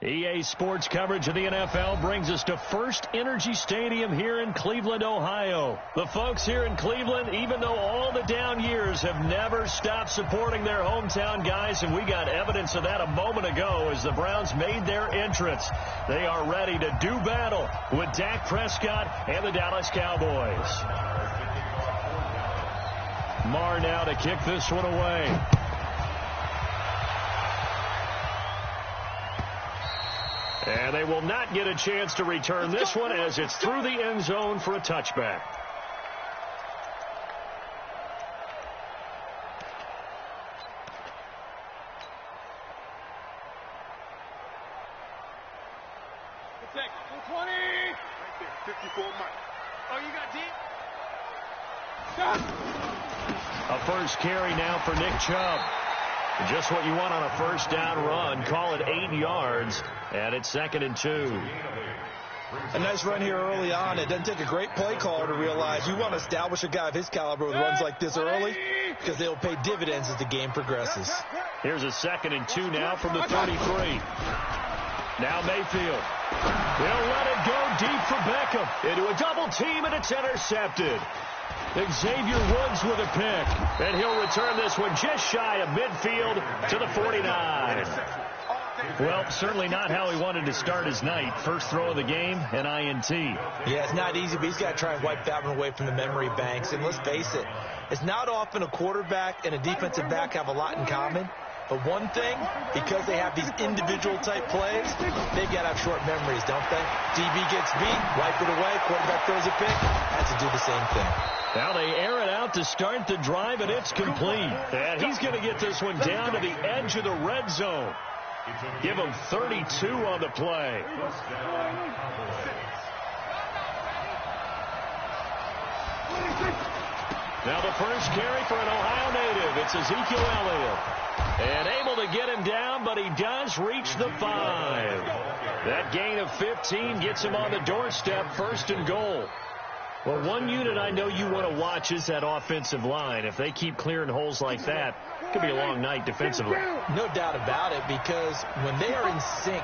EA Sports coverage of the NFL brings us to First Energy Stadium here in Cleveland, Ohio. The folks here in Cleveland, even though all the down years, have never stopped supporting their hometown guys, and we got evidence of that a moment ago as the Browns made their entrance. They are ready to do battle with Dak Prescott and the Dallas Cowboys. Marr now to kick this one away. And they will not get a chance to return this one as it's through the end zone for a touchback. A first carry now for Nick Chubb. Just what you want on a first down run. Call it 8 yards, and it's 2nd and 2. A nice run here early on. It doesn't take a great play caller to realize you want to establish a guy of his caliber with runs like this early because they'll pay dividends as the game progresses. Here's a 2nd and 2 now from the 33. Now Mayfield. They'll let it go deep for Beckham. Into a double team, and it's intercepted. Xavier Woods with a pick, and he'll return this one just shy of midfield to the 49. Well, certainly not how he wanted to start his night. First throw of the game, an INT. Yeah, it's not easy, but he's got to try and wipe that one away from the memory banks. And let's face it, it's not often a quarterback and a defensive back have a lot in common. But one thing, because they have these individual-type plays, they've got to have short memories, don't they? DB gets beat, wipe it away, quarterback throws a pick, has to do the same thing. Now they air it out to start the drive, and it's complete. And he's going to get this one down to the edge of the red zone. Give him 32 on the play. Now the first carry for an Ohio native. It's Ezekiel Elliott. And able to get him down, but he does reach the 5. That gain of 15 gets him on the doorstep, 1st and goal. Well, one unit I know you want to watch is that offensive line. If they keep clearing holes like that, it could be a long night defensively. No doubt about it, because when they are in sync,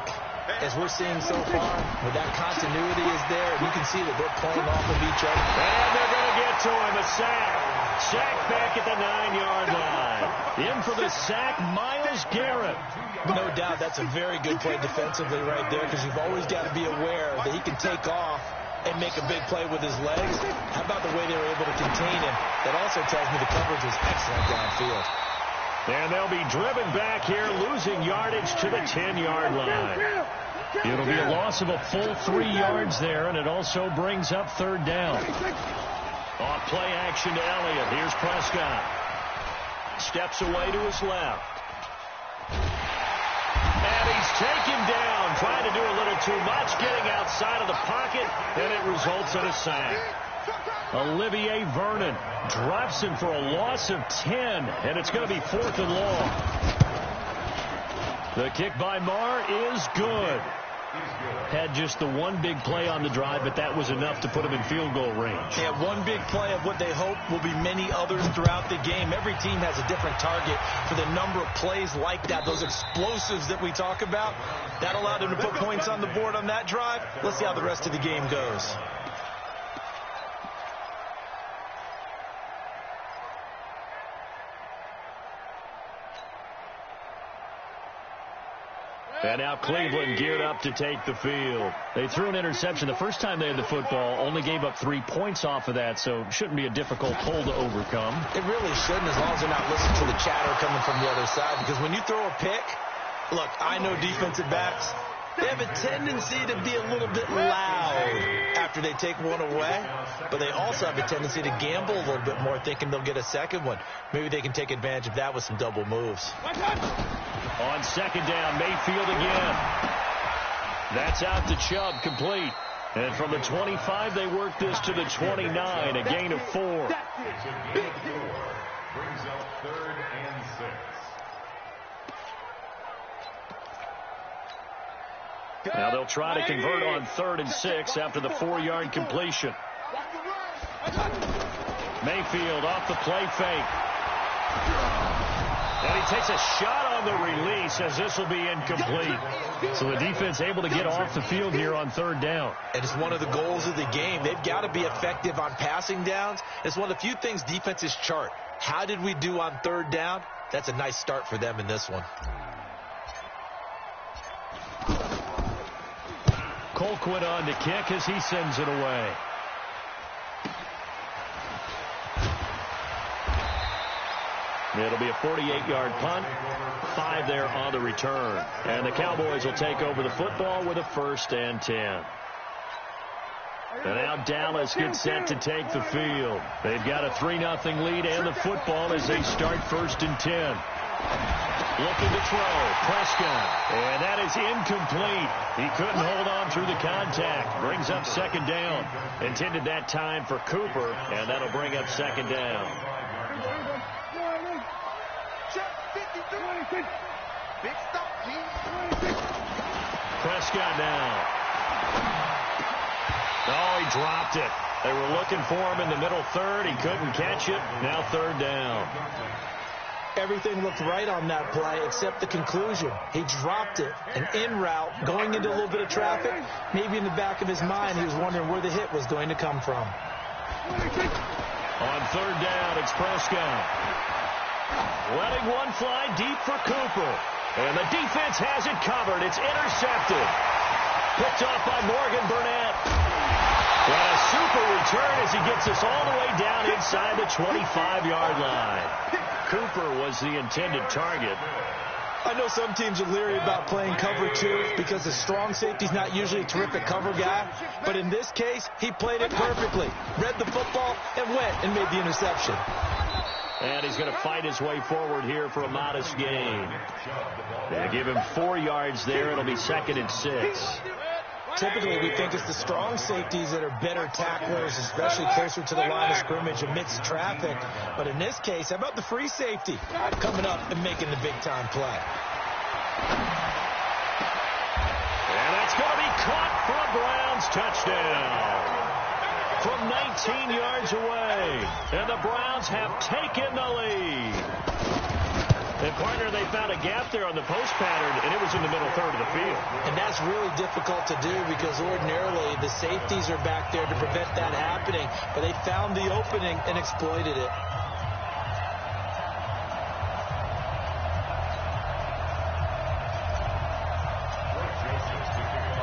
as we're seeing so far, when that continuity is there, you can see that they're playing off of each other. And they're going to get to him, a sack. Sack back at the 9-yard line. In for the sack, Myles Garrett. No doubt that's a very good play defensively right there, because you've always got to be aware that he can take off and make a big play with his legs. How about the way they were able to contain him? That also tells me the coverage was excellent downfield. And they'll be driven back here, losing yardage to the 10-yard line. It'll be a loss of a full 3 yards there, and it also brings up 3rd down. Off play action to Elliott. Here's Prescott. Steps away to his left. And he's taken down, trying to do a little too much, getting outside of the pocket, and it results in a sack. Olivier Vernon drops him for a loss of 10, and it's going to be 4th and long. The kick by Marr is good. Had just the one big play on the drive, but that was enough to put him in field goal range. Yeah, one big play of what they hope will be many others throughout the game. Every team has a different target for the number of plays like that, those explosives that we talk about. That allowed them to put points on the board on that drive. Let's see how the rest of the game goes. And now Cleveland geared up to take the field. They threw an interception the first time they had the football, only gave up 3 points off of that, so shouldn't be a difficult hole to overcome. It really shouldn't, as long as they're not listening to the chatter coming from the other side, because when you throw a pick, look, I know defensive backs, they have a tendency to be a little bit loud after they take one away, but they also have a tendency to gamble a little bit more, thinking they'll get a second one. Maybe they can take advantage of that with some double moves. On 2nd down, Mayfield again. That's out to Chubb, complete. And from the 25, they work this to the 29, a gain of 4. Brings up 3rd and 6. Now they'll try to convert on 3rd and 6 after the 4-yard completion. Mayfield off the play fake. And he takes a shot on the release as this will be incomplete. So the defense able to get off the field here on third down. And it's one of the goals of the game. They've got to be effective on passing downs. It's one of the few things defenses chart. How did we do on third down? That's a nice start for them in this one. Colquitt on to kick as he sends it away. It'll be a 48-yard punt. 5 there on the return. And the Cowboys will take over the football with a 1st and 10. And now Dallas gets set to take the field. They've got a 3-0 lead and the football as they start 1st and 10. Looking to throw. Prescott. And that is incomplete. He couldn't hold on through the contact. Brings up 2nd down. Intended that time for Cooper, and that'll bring up 2nd down. Prescott now. Oh, he dropped it. They were looking for him in the middle third. He couldn't catch it. Now 3rd down. Everything looked right on that play except the conclusion. He dropped it. An in route, going into a little bit of traffic. Maybe in the back of his mind, he was wondering where the hit was going to come from. On 3rd down, it's Prescott. Letting one fly deep for Cooper. And the defense has it covered. It's intercepted. Picked off by Morgan Burnett. And a super return as he gets us all the way down inside the 25-yard line. Cooper was the intended target. I know some teams are leery about playing cover 2 because the strong safety's not usually a terrific cover guy. But in this case, he played it perfectly. Read the football and went and made the interception. And he's going to fight his way forward here for a modest gain. They give him 4 yards there. It'll be 2nd and 6. Typically, we think it's the strong safeties that are better tacklers, especially closer to the line of scrimmage amidst traffic. But in this case, how about the free safety coming up and making the big-time play? And that's going to be caught for a Browns touchdown. From 19 yards away. And the Browns have taken the lead. And, partner, they found a gap there on the post pattern, and it was in the middle third of the field. And that's really difficult to do because ordinarily the safeties are back there to prevent that happening. But they found the opening and exploited it.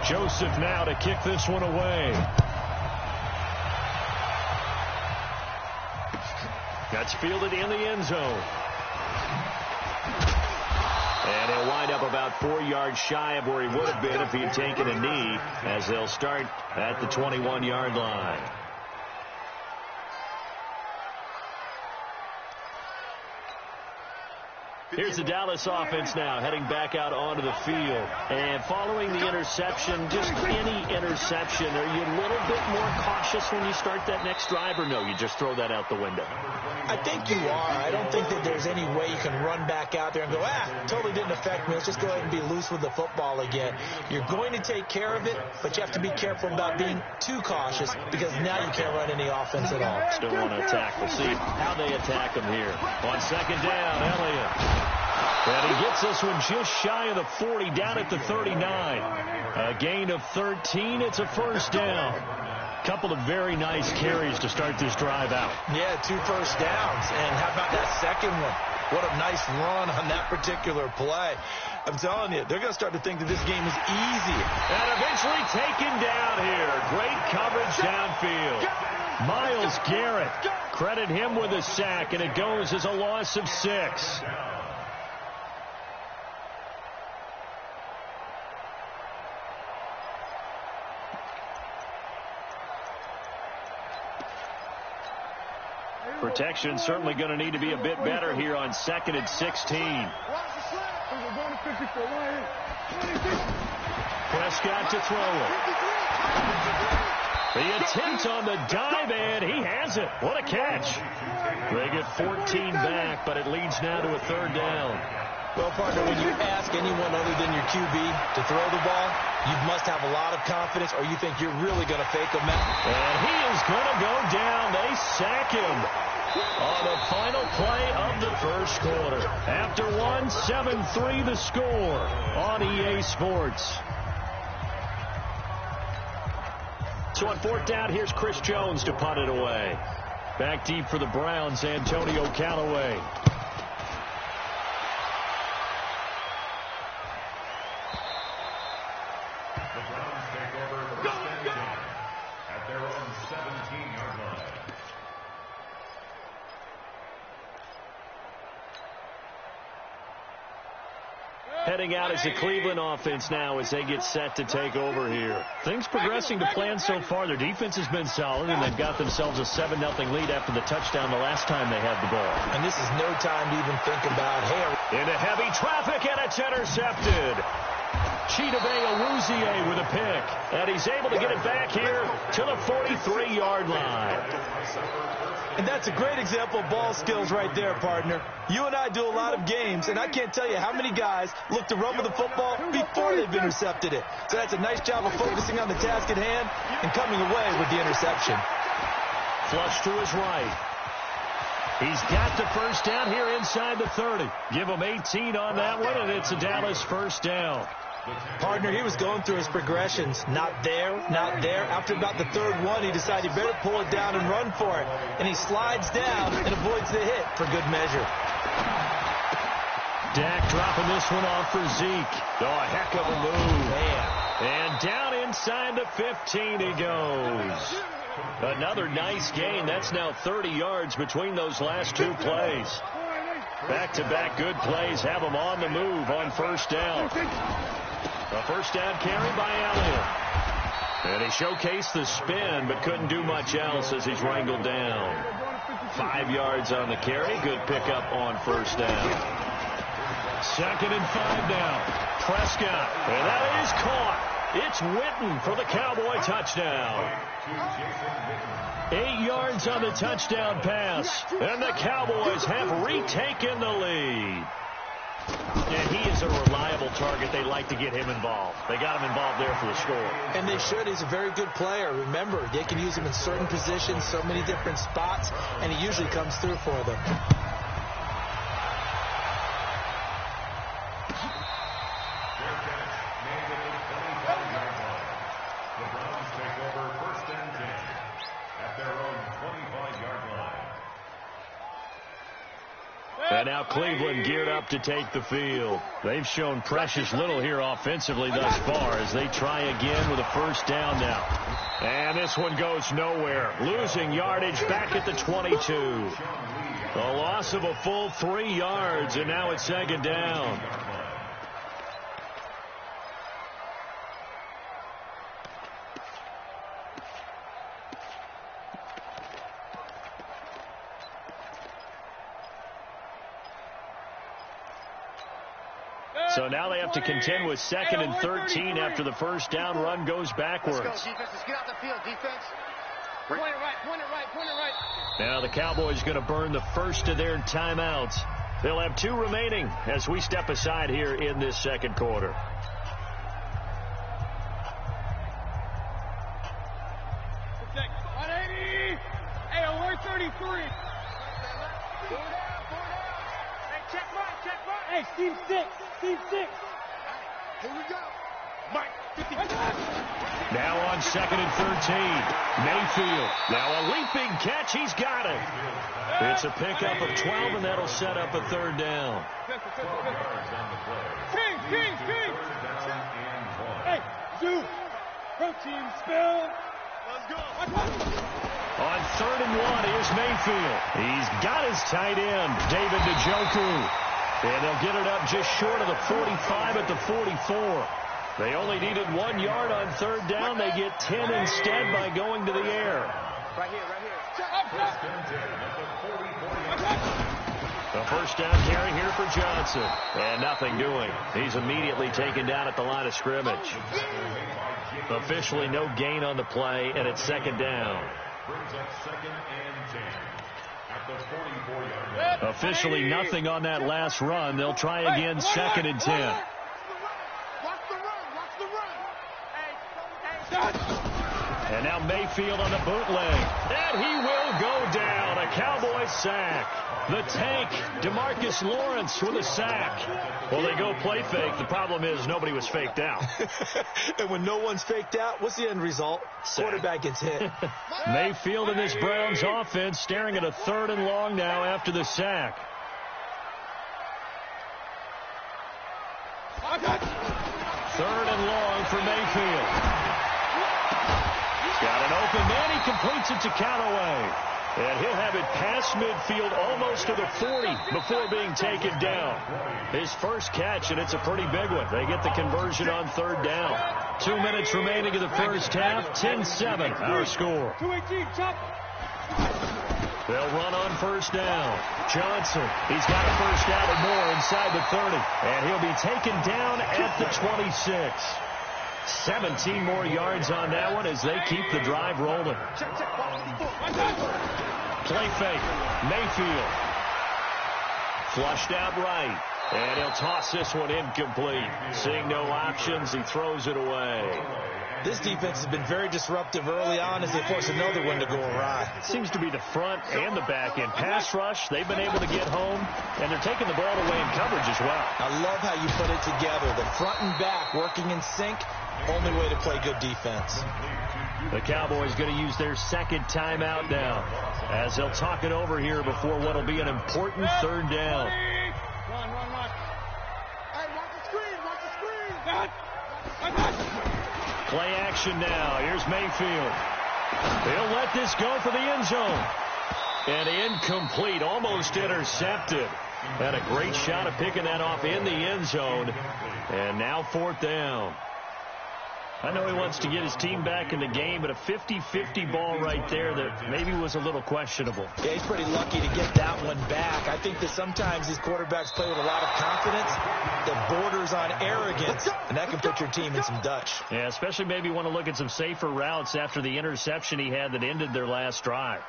Joseph now to kick this one away. That's fielded in the end zone. And he'll wind up about 4 yards shy of where he would have been if he had taken a knee, as they'll start at the 21-yard line. Here's the Dallas offense now heading back out onto the field. And following the interception, just any interception, are you a little bit more cautious when you start that next drive, or no, you just throw that out the window? I think you are. I don't think that there's any way you can run back out there and go, totally didn't affect me. Let's just go ahead and be loose with the football again. You're going to take care of it, but you have to be careful about being too cautious because now you can't run any offense at all. Still want to attack. We'll see how they attack him here. On 2nd down, Elliott. And he gets this one just shy of the 40, down at the 39. A gain of 13. It's a 1st down. Couple of very nice carries to start this drive out. Yeah, 2 first downs. And how about that second one? What a nice run on that particular play. I'm telling you, they're going to start to think that this game is easy. And eventually taken down here. Great coverage downfield. Myles Garrett, credit him with a sack, and it goes as a loss of 6. Protection certainly going to need to be a bit better here on 2nd and 16. Prescott to throw it. The attempt on the dive, and he has it. What a catch. They get 14 back, but it leads now to a 3rd down. Well, partner, when you ask anyone other than your QB to throw the ball, you must have a lot of confidence, or you think you're really going to fake him out. And he is going to go down. They sack him on the final play of the 1st first quarter. After one, 7-3 the score on EA Sports. So on fourth down, here's Chris Jones to punt it away. Back deep for the Browns, Antonio Callaway. The Browns take over first and 10 at their own 17-yard line. Heading out as the Cleveland offense now as they get set to take over here. Things progressing to plan so far. Their defense has been solid, and they've got themselves a 7-0 lead after the touchdown the last time they had the ball. And this is no time to even think about, hey, into heavy traffic, and it's intercepted. Chidobe Awuzie with a pick, and he's able to get it back here to the 43-yard line. And that's a great example of ball skills right there, partner. You and I do a lot of games, and I can't tell you how many guys look to run with the football before they've intercepted it. So that's a nice job of focusing on the task at hand and coming away with the interception. Flush to his right. He's got the first down here inside the 30. Give him 18 on that one, and it's a Dallas first down. Partner, he was going through his progressions. Not there, not there. After about the third one, he decided he better pull it down and run for it. And he slides down and avoids the hit for good measure. Dak dropping this one off for Zeke. Oh, a heck of a move. Man. And down inside the 15 he goes. Another nice gain. That's now 30 yards between those last two plays. Back-to-back good plays have him on the move on first down. A first down carry by Elliott. And he showcased the spin, but couldn't do much else as he's wrangled down. 5 yards on the carry. Good pickup on first down. 2nd and 5 now. Prescott. And that is caught. It's Witten for the Cowboy touchdown. 8 yards on the touchdown pass. And the Cowboys have retaken the lead. And he is a reliable target. They like to get him involved. They got him involved there for the score. And they should. He's a very good player. Remember, they can use him in certain positions, so many different spots, and he usually comes through for them. And now Cleveland geared up to take the field. They've shown precious little here offensively thus far as they try again with a first down now. And this one goes nowhere. Losing yardage back at the 22. A loss of a full 3 yards, and now it's 2nd down. So now they have to contend with 2nd and 13 after the first down run goes backwards. Let's go, defense. Let's get out the field, defense. Point it right, point it right, point it right. Now the Cowboys going to burn the first of their timeouts. They'll have 2 remaining as we step aside here in this second quarter. Protect. 180. Hey, alert 33. Four down. Hey, check right. Hey, Steve 6. Here we go. Mike, 50. Now on 2nd and 13. Mayfield. Now a leaping catch. He's got it. It's a pickup of 12, and that'll set up a 3rd down. King. Hey, Zoo. Protein spill. Let's go. On 3rd and 1, here's Mayfield. He's got his tight end, David Njoku. And they'll get it up just short of the 45 at the 44. They only needed 1 yard on 3rd down. They get 10 instead by going to the air. Right here. The first down carry here for Johnson. And nothing doing. He's immediately taken down at the line of scrimmage. Officially no gain on the play, and it's 2nd down. Brings up 2nd and 10. At the 44-yard line. Officially nothing on that last run. They'll try again 2nd and 10. Watch the run. And And now Mayfield on the bootleg. And he will go down. A Cowboy sack. The tank, DeMarcus Lawrence with a sack. Well, they go play fake. The problem is nobody was faked out. And when no one's faked out, what's the end result? Sack. Quarterback gets hit. Mayfield and this Browns offense staring at a 3rd and long now after the sack. 3rd and long for Mayfield. He's got an open man. He completes it to Callaway. And he'll have it past midfield almost to the 40 before being taken down. His first catch, and it's a pretty big one. They get the conversion on 3rd down. 2 minutes remaining in the first half. 10-7, our score. They'll run on 1st down. Johnson, he's got a 1st down and more inside the 30. And he'll be taken down at the 26. 17 more yards on that one as they keep the drive rolling. Play fake. Mayfield. Flushed out right. And he'll toss this one incomplete. Seeing no options, he throws it away. This defense has been very disruptive early on as they force another one to go awry. Seems to be the front and the back end. Pass rush, they've been able to get home, and they're taking the ball away in coverage as well. I love how you put it together. The front and back working in sync. Only way to play good defense. The Cowboys going to use their 2nd timeout now as they'll talk it over here before what will be an important 3rd down. Run. Hey, watch the screen. Play action now. Here's Mayfield. They'll let this go for the end zone. And incomplete, almost intercepted. Had a great shot of picking that off in the end zone. And now 4th down. I know he wants to get his team back in the game, but a 50-50 ball right there that maybe was a little questionable. Yeah, he's pretty lucky to get that one back. I think that sometimes these quarterbacks play with a lot of confidence that borders on arrogance, and that can put your team in some Dutch. Yeah, especially maybe want to look at some safer routes after the interception he had that ended their last drive.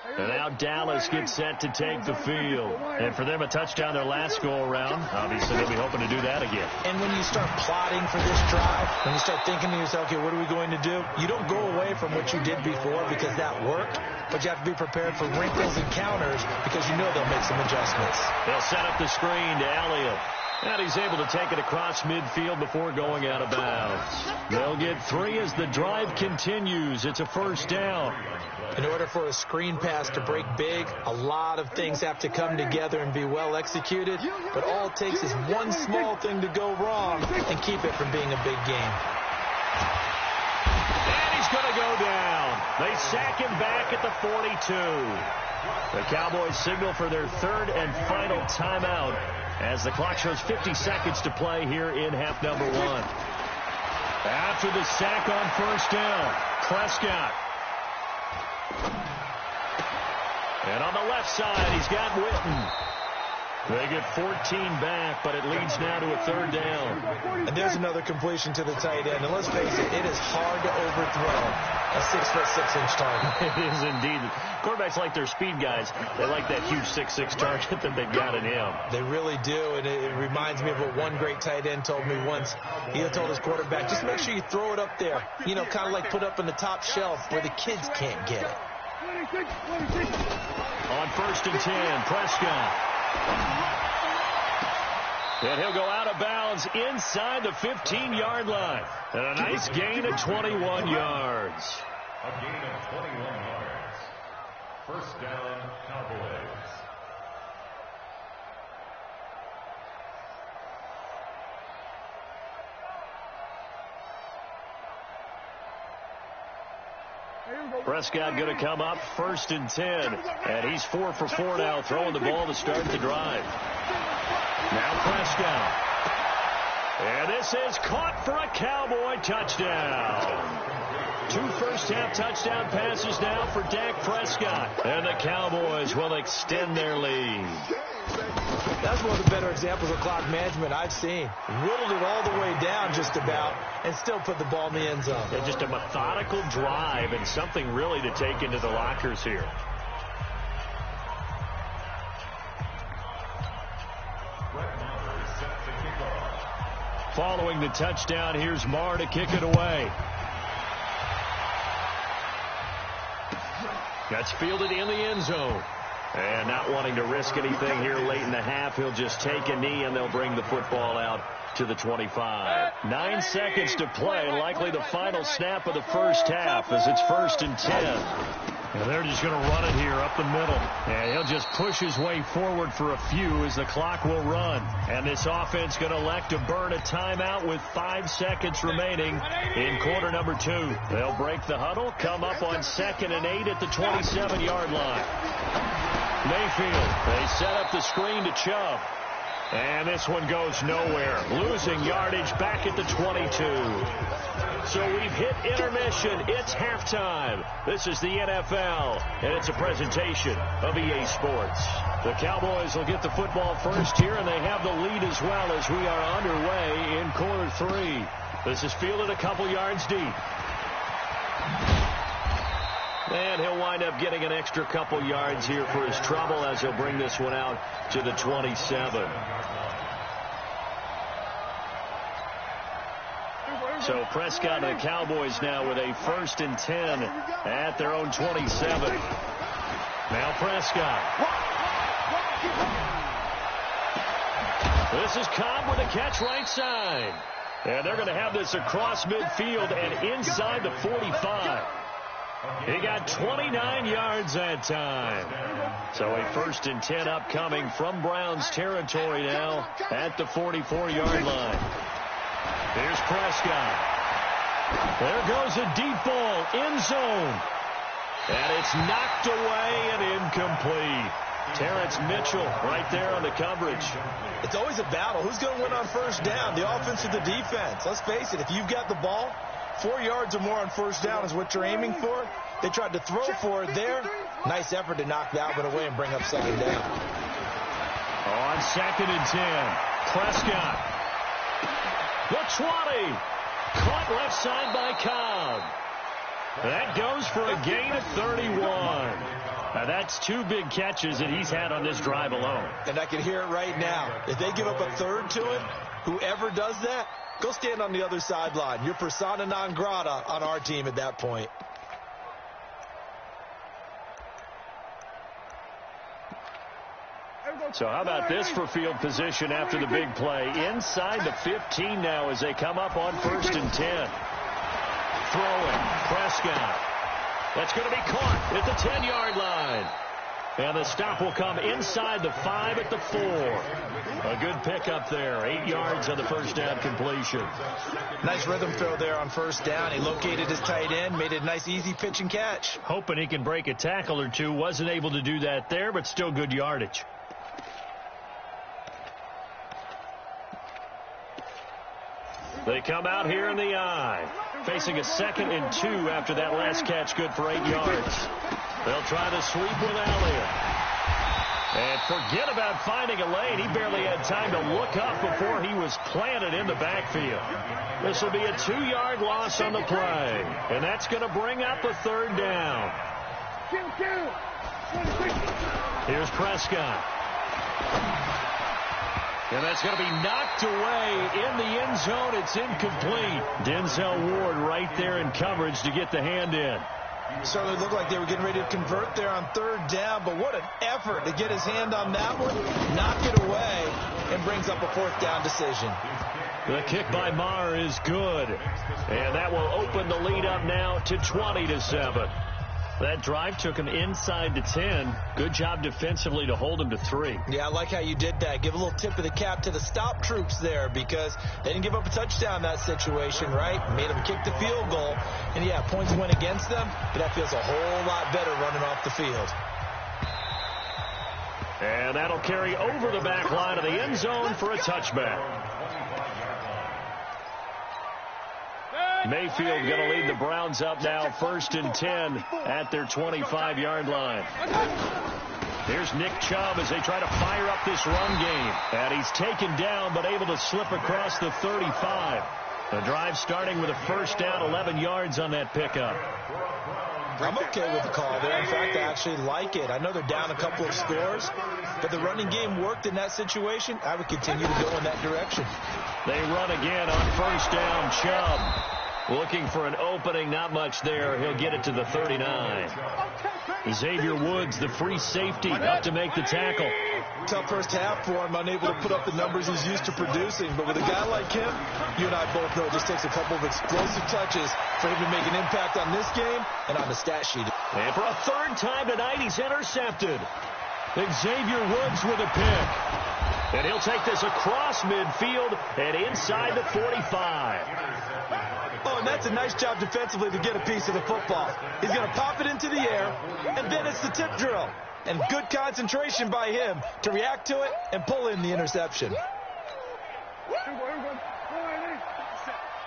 And now Dallas gets set to take the field. And for them, a touchdown their last go-around. Obviously, they'll be hoping to do that again. And when you start plotting for this drive, when you start thinking to yourself, okay, what are we going to do? You don't go away from what you did before because that worked, but you have to be prepared for wrinkles and counters because you know they'll make some adjustments. They'll set up the screen to Elliott. And he's able to take it across midfield before going out of bounds. They'll get 3 as the drive continues. It's a 1st down. In order for a screen pass to break big, a lot of things have to come together and be well executed. But all it takes is one small thing to go wrong and keep it from being a big game. And he's going to go down. They sack him back at the 42. The Cowboys signal for their 3rd and final timeout as the clock shows 50 seconds to play here in half number 1. After the sack on 1st down, Prescott. And on the left side, he's got Witten. They get 14 back, but it leads now to a 3rd down. And there's another completion to the tight end. And let's face it, it is hard to overthrow a 6'6" target. It is indeed. Quarterbacks like their speed guys. They like that huge 6'6" target that they've got in him. They really do, and it reminds me of what one great tight end told me once. He told his quarterback, just make sure you throw it up there. You know, kind of like put up in the top shelf where the kids can't get it. On 1st and 10, Prescott. And he'll go out of bounds inside the 15-yard line. And a nice gain of 21 yards. A gain of 21 yards. 1st down, Cowboys. Prescott going to come up 1st and 10. And he's 4 for 4 now, throwing the ball to start the drive. Now Prescott. And this is caught for a Cowboy touchdown. 2 first-half touchdown passes now for Dak Prescott. And the Cowboys will extend their lead. That's one of the better examples of clock management I've seen. Whittled it all the way down just about and still put the ball in the end zone. Yeah, just a methodical drive and something really to take into the lockers here. Following the touchdown, here's Marr to kick it away. That's fielded in the end zone. And not wanting to risk anything here late in the half, he'll just take a knee, and they'll bring the football out to the 25. 9 seconds to play, likely the final snap of the first half as it's 1st and 10. And they're just going to run it here up the middle. And he'll just push his way forward for a few as the clock will run. And this offense going to elect to burn a timeout with 5 seconds remaining in quarter number 2. They'll break the huddle, come up on 2nd and 8 at the 27-yard line. Mayfield, they set up the screen to Chubb. And this one goes nowhere. Losing yardage back at the 22. So we've hit intermission. It's halftime. This is the NFL, and it's a presentation of EA Sports. The Cowboys will get the football first here, and they have the lead as well as we are underway in quarter 3. This is fielded a couple yards deep. And he'll wind up getting an extra couple yards here for his trouble as he'll bring this one out to the 27. So Prescott and the Cowboys now with a 1st and 10 at their own 27. Now Prescott. This is Cobb with a catch right side. And they're going to have this across midfield and inside the 45. He got 29 yards that time. So a 1st and 10 upcoming from Browns territory now at the 44-yard line. Here's Prescott. There goes a deep ball, end zone. And it's knocked away and incomplete. Terrence Mitchell right there on the coverage. It's always a battle. Who's going to win on 1st down, the offense or the defense? Let's face it, if you've got the ball, 4 yards or more on 1st down is what you're aiming for. They tried to throw for it there. Nice effort to knock that one away and bring up 2nd down. On 2nd and 10, Prescott. The 20. Caught left side by Cobb. That goes for a gain of 31. Now that's 2 big catches that he's had on this drive alone. And I can hear it right now. If they give up a 3rd to him, whoever does that, go stand on the other sideline. You're persona non grata on our team at that point. So how about this for field position after the big play? Inside the 15 now as they come up on 1st and 10. Throwing, Prescott. That's going to be caught at the 10-yard line. And the stop will come inside the 5 at the 4. A good pickup there. 8 yards on the 1st down completion. Nice rhythm throw there on 1st down. He located his tight end, made it a nice easy pitch and catch. Hoping he can break a tackle or two. Wasn't able to do that there, but still good yardage. They come out here in the I. Facing a 2nd and 2 after that last catch, good for 8 yards. They'll try to sweep with Elliott. And forget about finding a lane. He barely had time to look up before he was planted in the backfield. This will be a 2-yard loss on the play. And that's going to bring up a 3rd down. Here's Prescott. And that's going to be knocked away in the end zone. It's incomplete. Denzel Ward right there in coverage to get the hand in. Certainly looked like they were getting ready to convert there on 3rd down, but what an effort to get his hand on that one, knock it away, and brings up a 4th down decision. The kick by Maher is good, and that will open the lead up now to 20-7. That drive took him inside to 10. Good job defensively to hold him to 3. Yeah, I like how you did that. Give a little tip of the cap to the stop troops there because they didn't give up a touchdown in that situation, right? Made them kick the field goal. And, yeah, points went against them, but that feels a whole lot better running off the field. And that'll carry over the back line of the end zone for a touchback. Mayfield going to lead the Browns up now 1st and 10 at their 25-yard line. Here's Nick Chubb as they try to fire up this run game. And he's taken down but able to slip across the 35. The drive starting with a 1st down, 11 yards on that pickup. I'm okay with the call there. In fact, I actually like it. I know they're down a couple of scores, but the running game worked in that situation. I would continue to go in that direction. They run again on 1st down. Chubb looking for an opening. Not much there. He'll get it to the 39. Xavier Woods, the free safety, up to make the tackle. Tough first half for him, unable to put up the numbers he's used to producing. But with a guy like him, you and I both know it just takes a couple of explosive touches for him to make an impact on this game and on the stat sheet. And for a third time tonight, he's intercepted. Xavier Woods with a pick. And he'll take this across midfield and inside the 45. Oh, and that's a nice job defensively to get a piece of the football. He's going to pop it into the air, and then it's the tip drill. And good concentration by him to react to it and pull in the interception.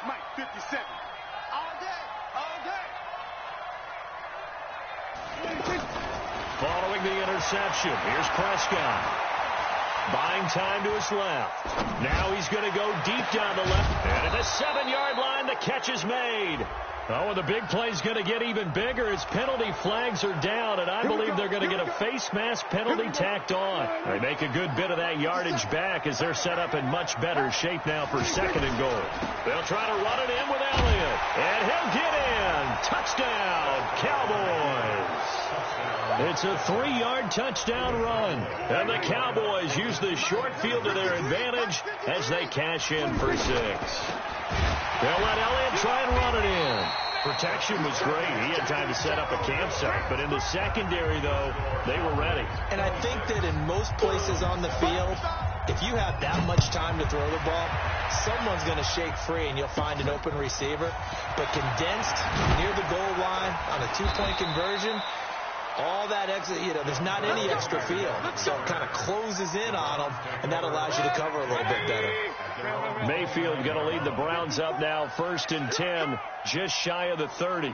Mike, 57. All day, all day. Following the interception, here's Prescott. Buying time to his left. Now he's going to go deep down the left. And at the 7-yard line, the catch is made. Oh, and the big play's going to get even bigger as penalty flags are down, and I believe they're going to get a face mask penalty tacked on. They make a good bit of that yardage back as they're set up in much better shape now for 2nd and goal. They'll try to run it in with Elliott, and he'll get in. Touchdown, Cowboys. It's a 3-yard touchdown run, and the Cowboys use the short field to their advantage as they cash in for 6. They'll let Elliott try and run it in. Protection was great. He had time to set up a campsite, but in the secondary, though, they were ready. And I think that in most places on the field, if you have that much time to throw the ball, someone's going to shake free and you'll find an open receiver. But condensed near the goal line on a 2-point conversion, all that extra, there's not any extra field. So it kind of closes in on them, and that allows you to cover a little bit better. Mayfield going to lead the Browns up now, 1st and 10, just shy of the 30.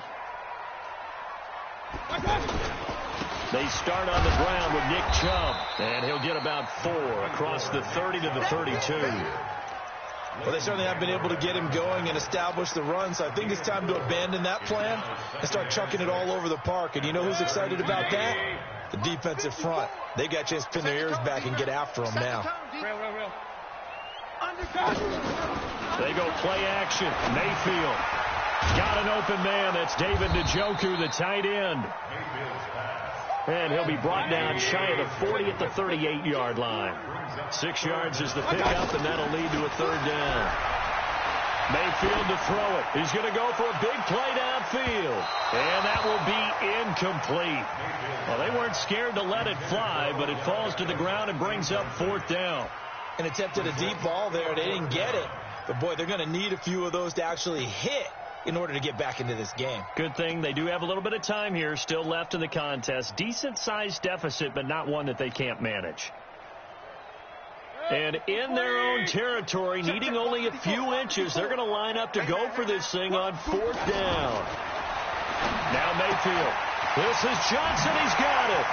They start on the ground with Nick Chubb, and he'll get about 4 across the 30 to the 32. Well, they certainly have been able to get him going and establish the run, so I think it's time to abandon that plan and start chucking it all over the park. And you know who's excited about that? The defensive front. They got a chance to pin their ears back and get after him now. They go play action. Mayfield got an open man. That's David Njoku, the tight end. And he'll be brought down shy of the 40 at the 38-yard line. 6 yards is the pickup, and that'll lead to a 3rd down. Mayfield to throw it. He's going to go for a big play downfield. And that will be incomplete. Well, they weren't scared to let it fly, but it falls to the ground and brings up 4th down. And attempted a deep ball there. They didn't get it. But, boy, they're going to need a few of those to actually hit in order to get back into this game. Good thing they do have a little bit of time here still left in the contest. Decent-sized deficit, but not one that they can't manage. And in their own territory, needing only a few inches, they're going to line up to go for this thing on 4th down. Now Mayfield. This is Johnson. He's got it.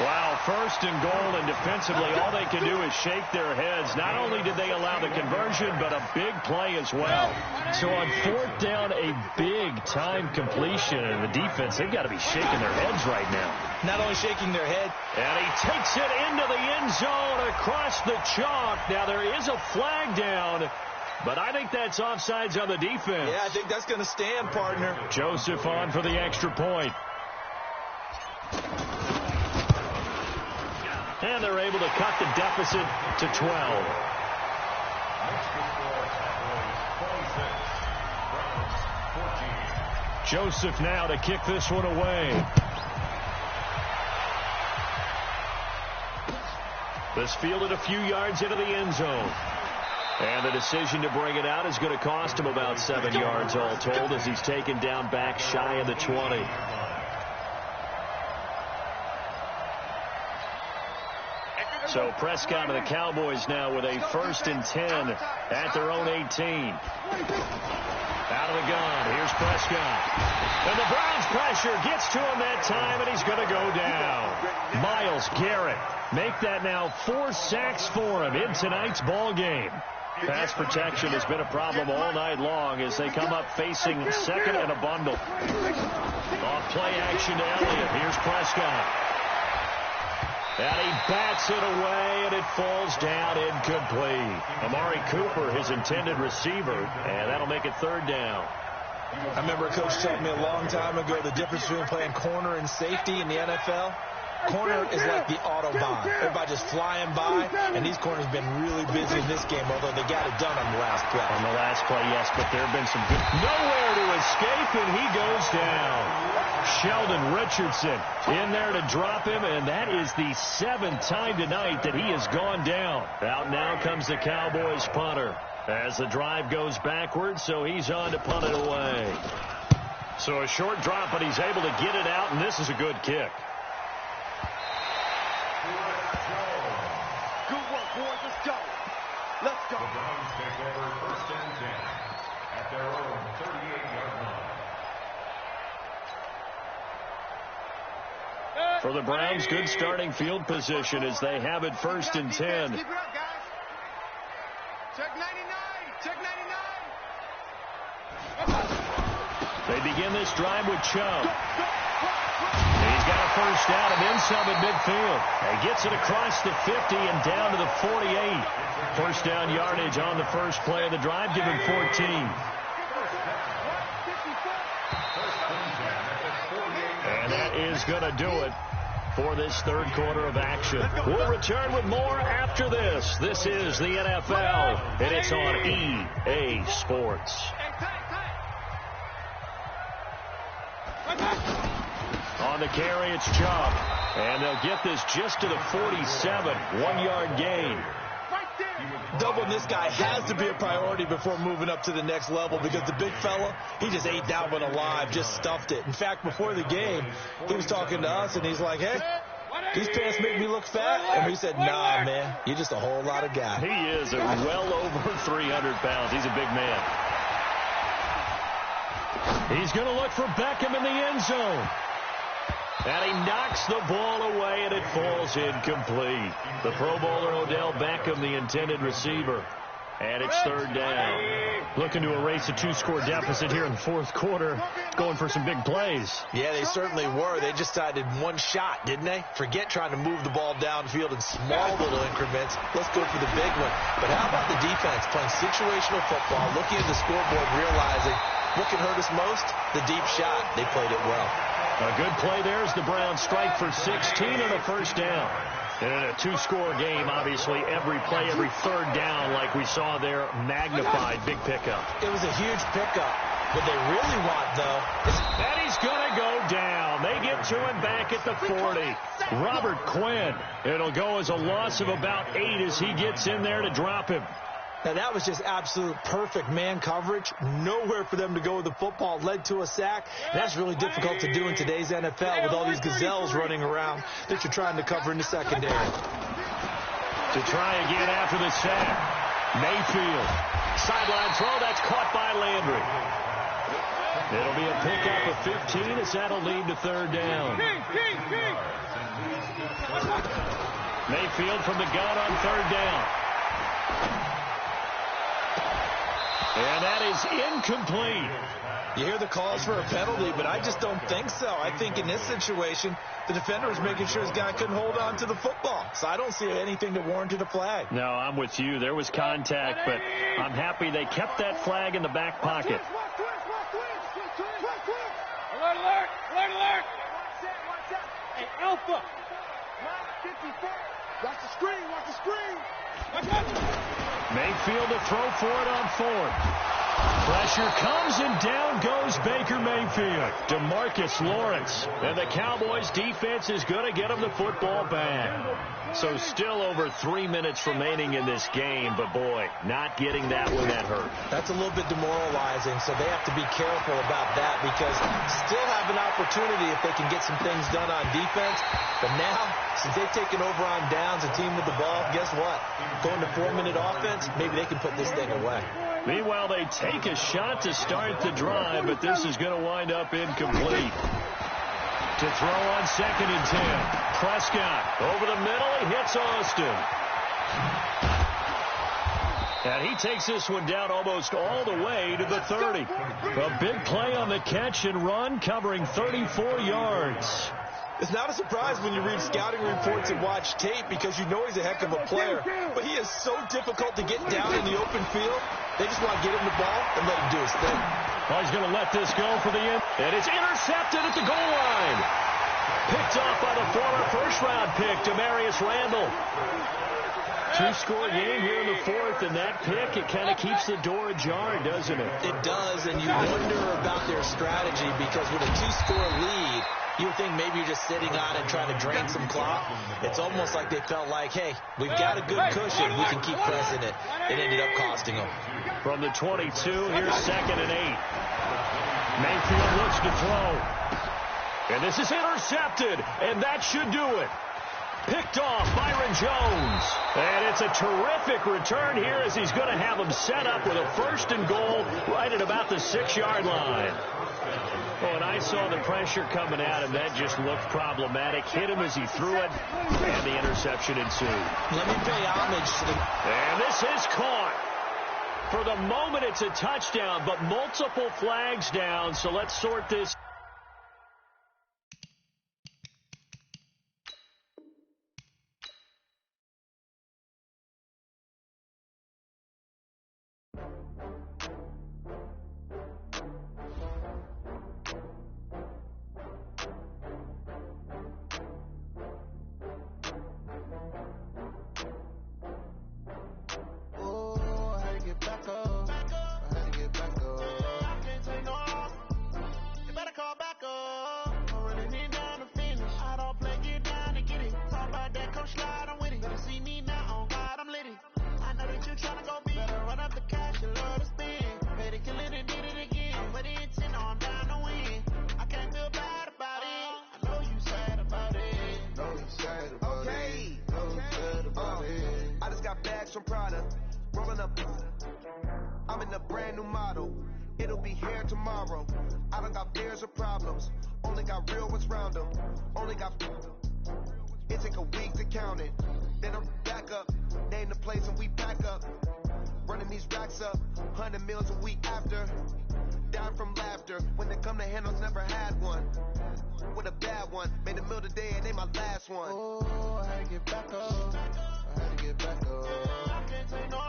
Wow, 1st and goal, and defensively all they can do is shake their heads. Not only did they allow the conversion, but a big play as well. So on 4th down, a big-time completion, and the defense, they've got to be shaking their heads right now. Not only shaking their head. And he takes it into the end zone across the chalk. Now there is a flag down, but I think that's offsides on the defense. Yeah, I think that's going to stand, partner. Joseph on for the extra point. And they're able to cut the deficit to 12. Joseph now to kick this one away. This fielded a few yards into the end zone. And the decision to bring it out is going to cost him about 7 yards all told as he's taken down back shy of the 20. So Prescott and the Cowboys now with a 1st and 10 at their own 18. Out of the gun. Here's Prescott. And the Browns pressure gets to him that time, and he's going to go down. Myles Garrett make that now 4 sacks for him in tonight's ball game. Pass protection has been a problem all night long as they come up facing 2nd and a bundle. Off play action to Elliott. Here's Prescott. And he bats it away, and it falls down incomplete. Amari Cooper, his intended receiver, and that'll make it third down. I remember a coach telling me a long time ago the difference between playing corner and safety in the NFL. Corner is like the Autobahn. Everybody just flying by, and these corners have been really busy in this game, although they got it done on the last play. On the last play, yes, but there have been some good... Nowhere to escape, and he goes down. Sheldon Richardson in there to drop him, and that is the 7th time tonight that he has gone down. Out now comes the Cowboys punter as the drive goes backwards, so he's on to punt it away. So a short drop, but he's able to get it out, and this is a good kick. Good work, boys. Let's go. Let's go. The Browns take over 1st and 10 at their own 38-yard line. For the Browns, good starting field position as they have it 1st and 10. Keep it up, guys. Check 99. Check 99. They begin this drive with Chubb. He's got a first down and then some at midfield. He gets it across the 50 and down to the 48. First down yardage on the first play of the drive. Give him 14. And that is going to do it for this third quarter of action. We'll return with more after this. This is the NFL, and it's on EA Sports. On the carry, it's Chubb. And they'll get this just to the 47. 1-yard gain. Doubling this guy has to be a priority before moving up to the next level because the big fella, he just ate that one alive, just stuffed it. In fact, before the game, he was talking to us, and he's like, hey, these pants make me look fat. And we said, nah, man, you're just a whole lot of guy. He is well over 300 pounds. He's a big man. He's going to look for Beckham in the end zone. And he knocks the ball away, and it falls incomplete. The Pro Bowler Odell Beckham, the intended receiver. And it's third down. Looking to erase a 2-score deficit here in the fourth quarter. Going for some big plays. Yeah, they certainly were. They just decided one shot, didn't they? Forget trying to move the ball downfield in small little increments. Let's go for the big one. But how about the defense playing situational football, looking at the scoreboard, realizing what can hurt us most? The deep shot. They played it well. A good play there as the Browns strike for 16 and a first down. And in a 2-score game, obviously, every play, every third down, like we saw there, magnified. Big pickup. It was a huge pickup. What they really want, though, is... And he's going to go down. They get to him back at the 40. Robert Quinn. It'll go as a loss of about 8 as he gets in there to drop him. Now, that was just absolute perfect man coverage. Nowhere for them to go with the football. Led to a sack. And that's really difficult to do in today's NFL with all these gazelles running around that you're trying to cover in the secondary. To try again after the sack. Mayfield. Sideline throw. That's caught by Landry. It'll be a pickup of 15 as that'll lead to third down. Mayfield from the gun on third down. And that is incomplete. You hear the calls for a penalty, but I just don't think so. I think in this situation, the defender was making sure his guy couldn't hold on to the football. So I don't see anything that warranted a flag. No, I'm with you. There was contact, but I'm happy they kept that flag in the back pocket. Alert, alert, alert, alert. Watch out. Hey, Alpha. 54. Watch the screen, watch the screen. Watch out. Mayfield to throw for it on fourth. Pressure comes, and down goes Baker Mayfield. DeMarcus Lawrence. And the Cowboys' defense is going to get him the football back. So still over 3 minutes remaining in this game, but boy, not getting that one, that hurt. That's a little bit demoralizing, so they have to be careful about that because still have an opportunity if they can get some things done on defense. But now, since they've taken over on downs, a team with the ball, guess what? Going to 4-minute offense, maybe they can put this thing away. Meanwhile, they take a shot to start the drive, but this is going to wind up incomplete. To throw on 2nd and 10. Prescott over the middle. He hits Austin. And he takes this one down almost all the way to the 30. A big play on the catch and run, covering 34 yards. It's not a surprise when you read scouting reports and watch tape because you know he's a heck of a player. But he is so difficult to get down in the open field. They just want to get him the ball and let him do his thing. Well, he's going to let this go for the end. And it's intercepted at the goal line. Picked off by the former first-round pick, Demarius Randall. Two-score game here in the fourth, and that pick, it kind of keeps the door ajar, doesn't it? It does, and you wonder about their strategy because with a two-score lead, you would think maybe you're just sitting on and trying to drain some clock. It's almost like they felt like, hey, we've got a good cushion. We can keep pressing it. It ended up costing them. From the 22, here's 2nd and 8. Mayfield looks to throw. And this is intercepted, and that should do it. Picked off Byron Jones. And it's a terrific return here as he's going to have him set up with a 1st and goal right at about the 6-yard line. Oh, and I saw the pressure coming at him. That just looked problematic. Hit him as he threw it, and the interception ensued. Let me pay homage to the... And this is caught. For the moment, it's a touchdown, but multiple flags down, so let's sort this. Some product, rolling up. I'm in a brand new model. It'll be here tomorrow. I don't got fears or problems. Only got real ones round them. Only got. It take a week to count it. Then I'm back up. Name the place and we back up. Running these racks up. 100 meals a week after. Down from laughter. When they come to handles, never had one. With a bad one. Made a meal today and they my last one. Oh, I had to get back up. I had to get back up. I can't take no.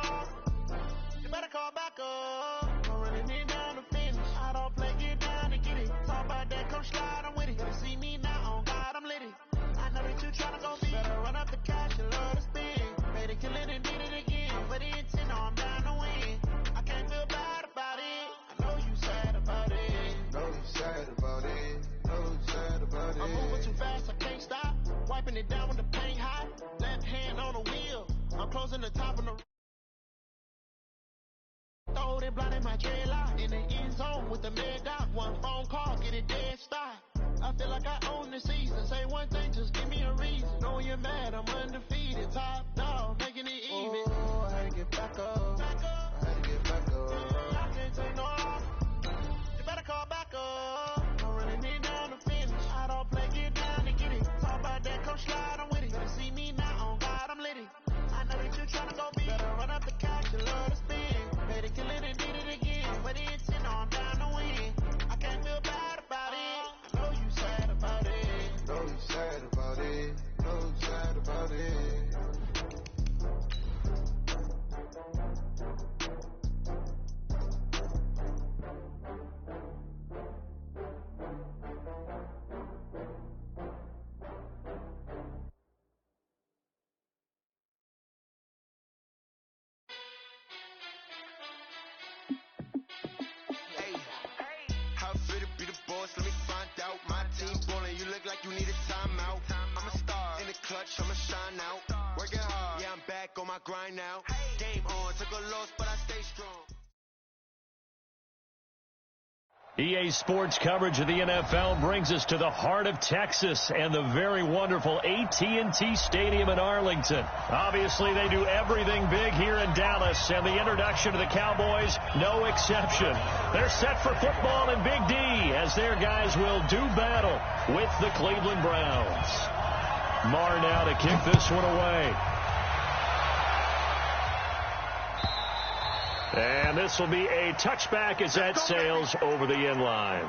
You better call back up. I'm running it down to finish. I don't play, get down to get it. Talk about that, come slide, I'm with it. Gonna see me now, on God, I'm litty. I know that you tryna go be. Better run up the cash, you love to spin. Made it, kill it, and did it again. But the intent, no, I'm down to win. I can't feel bad about it. I know you sad about it. Know you sad about it. Know you sad about it. I'm moving too fast, I can't stop. Wiping it down with the paint hot. Left hand on the wheel. I'm closing the top of the. Throw it blind in my dreadlock. In the end zone with the mad dot. One phone call, get it dead stop. I feel like I own the season. Say one thing, just give me a reason. Knowing you're mad, I'm undefeated. Top dog, making it even. Oh, I had to get back up. I had to get back up. I can't take no off. You better call back up. I'm running it down to finish. I don't play, get down to get it. Talk about that, come slide, I'm with it. Gonna see me now, on God, I'm litty. I know that you tryna go be. Better run up the cash, you love to spin. Made it, kill it, and did it again. But the intent, no, I'm down to win. I can't feel bad about it. I know you sad about it. Know you sad about it. Know you sad about it. How fit it be the boss? Let me find out. My team ballin', you look like you need a timeout. I'm a star in the clutch, I'ma shine out. Working hard, yeah, I'm back on my grind now. Game on, took a loss, but I stay strong. EA Sports coverage of the NFL brings us to the heart of Texas and the very wonderful AT&T Stadium in Arlington. Obviously, they do everything big here in Dallas, and the introduction to the Cowboys, no exception. They're set for football in Big D as their guys will do battle with the Cleveland Browns. Marr now to kick this one away. And this will be a touchback as that sails over the end line.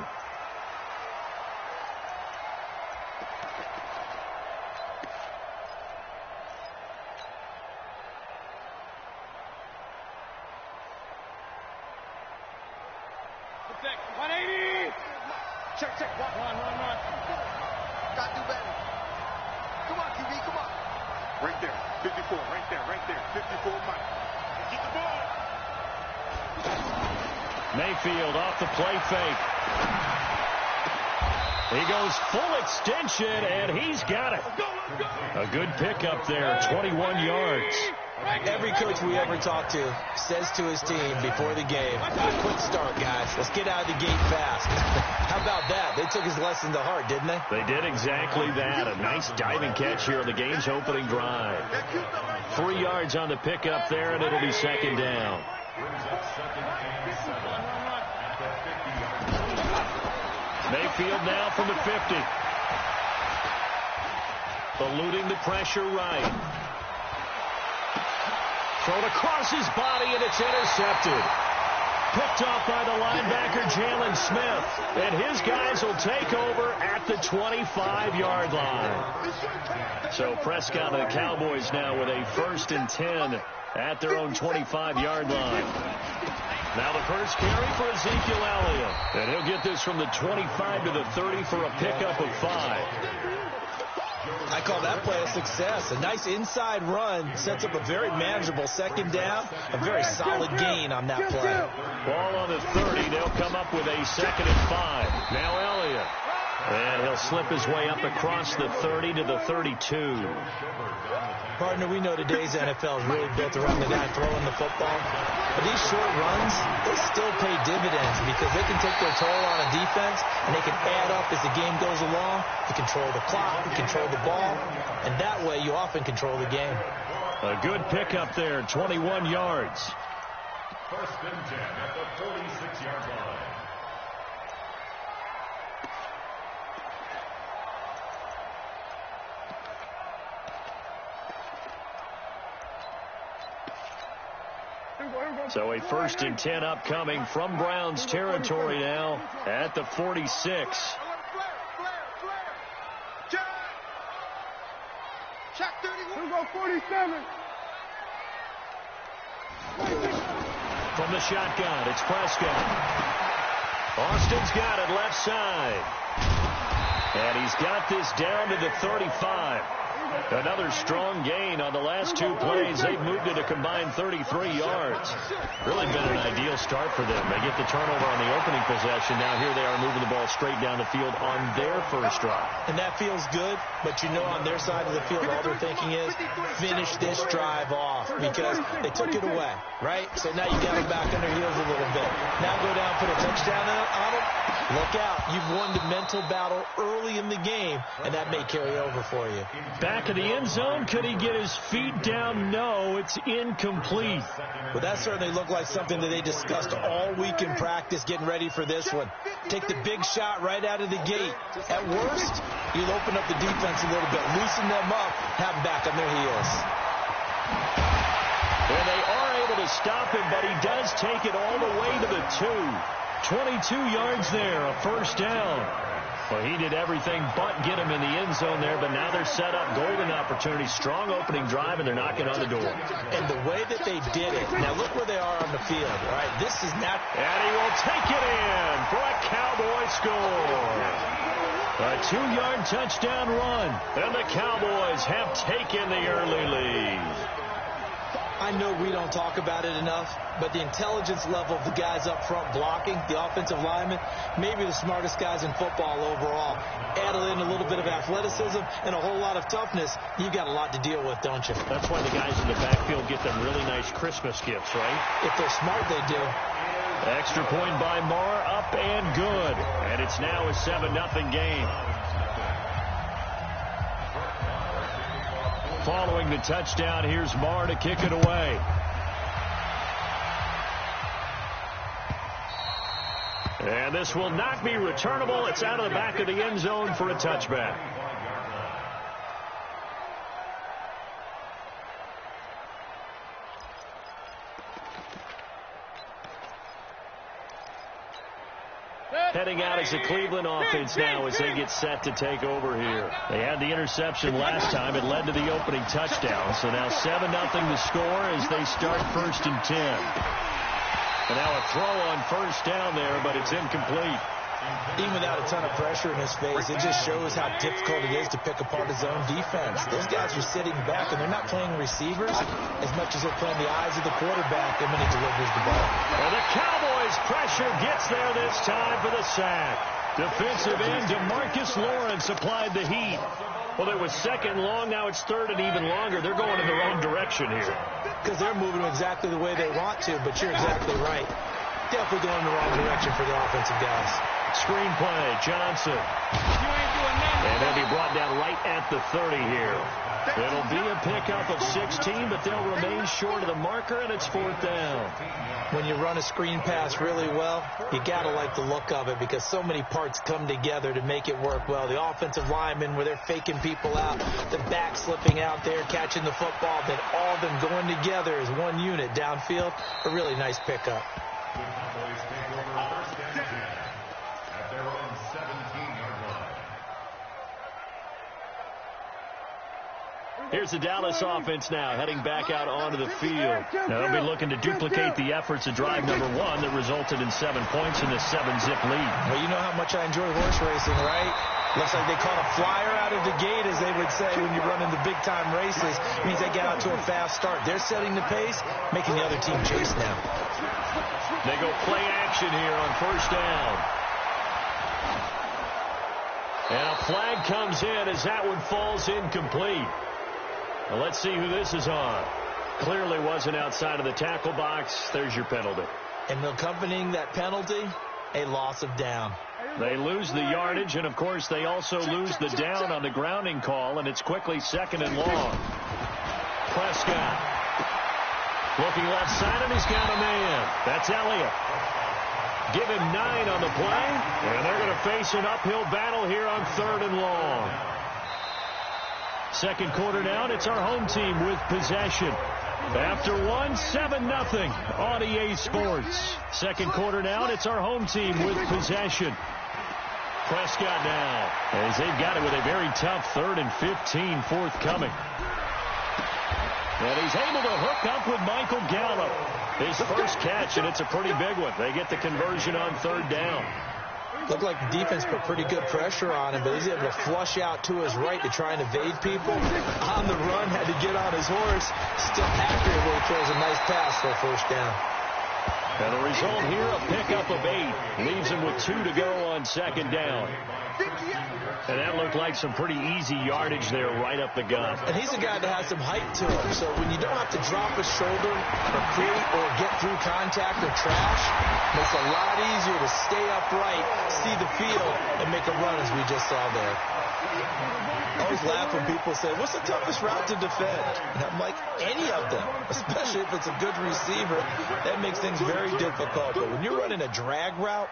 Check. Run. Got to do better. Come on, QB, come on. Right there. 54, right there. 54, Mike. Get the ball. Mayfield off the play fake. He goes full extension, and he's got it. A good pickup there, 21 yards. Every coach we ever talk to says to his team before the game, quick start, guys. Let's get out of the gate fast. How about that? They took his lesson to heart, didn't they? They did exactly that. A nice diving catch here on the game's opening drive. 3 yards on the pickup there, and it'll be second down. Mayfield now from the 50. Eluding the pressure right. Thrown across his body, and it's intercepted. Picked off by the linebacker, Jalen Smith. And his guys will take over at the 25-yard line. So Prescott and the Cowboys now with a 1st and 10 at their own 25-yard line. Now the first carry for Ezekiel Elliott. And he'll get this from the 25 to the 30 for a pickup of 5. I call that play a success. A nice inside run sets up a very manageable second down. A very solid gain on that play. Ball on the 30. They'll come up with a 2nd and 5. Now Elliott. And he'll slip his way up across the 30 to the 32. Partner, we know today's NFL is really built around the guy throwing the football. But these short runs, they still pay dividends because they can take their toll on a defense, and they can add up as the game goes along. You control the clock, you control the ball, and that way you often control the game. A good pickup there, 21 yards. 1st and 10 at the 46-yard line. So a 1st and 10 upcoming from Browns territory now at the 46. Check 31. Go 47. From the shotgun, it's Prescott. Austin's got it left side. And he's got this down to the 35. Another strong gain on the last 2 plays. They've moved it a combined 33 yards. Really been an ideal start for them. They get the turnover on the opening possession. Now here they are moving the ball straight down the field on their first drive. And that feels good, but you know on their side of the field all they're thinking is finish this drive off because they took it away, right? So now you got them back on their heels a little bit. Now go down, put a touchdown on them. Look out. You've won the mental battle early in the game, and that may carry over for you. Back in the end zone, could he get his feet down? No, it's incomplete. Well, that certainly looked like something that they discussed all week in practice getting ready for this one. Take the big shot right out of the gate. At worst, you'll open up the defense a little bit, loosen them up, have them back on their heels. And they are able to stop him, but he does take it all the way to the 2. 22 yards there, a 1st down. Well, he did everything but get him in the end zone there, but now they're set up golden opportunity. Strong opening drive, and they're knocking on the door. And the way that they did it, now look where they are on the field, all right? This is not... And he will take it in for a Cowboy score. A 2-yard touchdown run, and the Cowboys have taken the early lead. I know we don't talk about it enough, but the intelligence level of the guys up front blocking, the offensive linemen, maybe the smartest guys in football overall. Add in a little bit of athleticism and a whole lot of toughness, you've got a lot to deal with, don't you? That's why the guys in the backfield get them really nice Christmas gifts, right? If they're smart, they do. Extra point by Marr, up and good. And it's now a 7-0 game. Following the touchdown, here's Marr to kick it away. And this will not be returnable. It's out of the back of the end zone for a touchback. Heading out as the Cleveland offense now as they get set to take over here. They had the interception last time. It led to the opening touchdown. So now 7-0 the score as they start 1st and 10. And now a throw on 1st down there, but it's incomplete. Even without a ton of pressure in his face, it just shows how difficult it is to pick apart his own defense. Those guys are sitting back, and they're not playing receivers as much as they're playing the eyes of the quarterback and when he delivers the ball. And the Cowboys' pressure gets there this time for the sack. Defensive end DeMarcus Lawrence applied the heat. Well, it was second long. Now it's third and even longer. They're going in the wrong direction here. Because they're moving exactly the way they want to, but you're exactly right. Definitely going in the wrong direction for the offensive guys. Screenplay, Johnson. And he'll be brought down right at the 30 here. It'll be a pickup of 16, but they'll remain short of the marker, and it's fourth down. When you run a screen pass really well, you got to like the look of it because so many parts come together to make it work well. The offensive linemen, where they're faking people out, the back slipping out there, catching the football, then all of them going together as one unit downfield. A really nice pickup. The Cowboys take over first and 10 at their own 17-yard line. Here's the Dallas offense now, heading back out onto the field. Now they'll be looking to duplicate the efforts of drive number 1 that resulted in 7 points in the 7-zip lead. Well, you know how much I enjoy horse racing, right? Looks like they caught a flyer out of the gate, as they would say when you run in the big-time races. It means they get out to a fast start. They're setting the pace, making the other team chase now. They go play action here on first down. And a flag comes in as that one falls incomplete. Well, let's see who this is on. Clearly wasn't outside of the tackle box. There's your penalty. And accompanying that penalty, a loss of down. They lose the yardage, and, of course, they also lose the down on the grounding call, and it's quickly second and long. Prescott looking left side, and he's got a man. That's Elliott. Give him 9 on the play, and they're going to face an uphill battle here on third and long. Second quarter now, and it's our home team with possession. After 7-0 on EA Sports. Second quarter now, and it's our home team with possession. Prescott now, as they've got it with a very tough 3rd and 15 forthcoming. And he's able to hook up with Michael Gallup. His first catch, and it's a pretty big one. They get the conversion on third down. Looked like the defense put pretty good pressure on him, but he's able to flush out to his right to try and evade people. On the run, had to get on his horse. Still accurate where he throws a nice pass for a first down. And the result here, a pickup of 8. Leaves him with 2 to go on second down. And that looked like some pretty easy yardage there right up the gut. And he's a guy that has some height to him. So when you don't have to drop a shoulder or create or get through contact or trash, makes it a lot easier to stay upright, see the field, and make a run as we just saw there. I always laugh when people say, what's the toughest route to defend? And I'm like, any of them, especially if it's a good receiver. That makes things very difficult. But when you're running a drag route,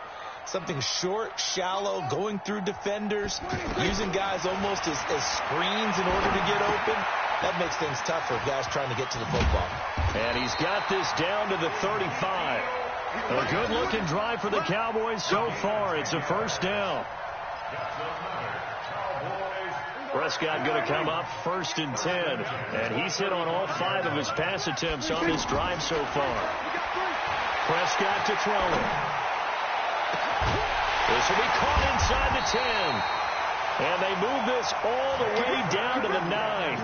something short, shallow, going through defenders, using guys almost as screens in order to get open, that makes things tough for guys trying to get to the football. And he's got this down to the 35. A good-looking drive for the Cowboys so far. It's a first down. Prescott going to come up 1st and 10. And he's hit on all 5 of his pass attempts on this drive so far. Prescott to throw it. This will be caught inside the 10. And they move this all the way down to the 9.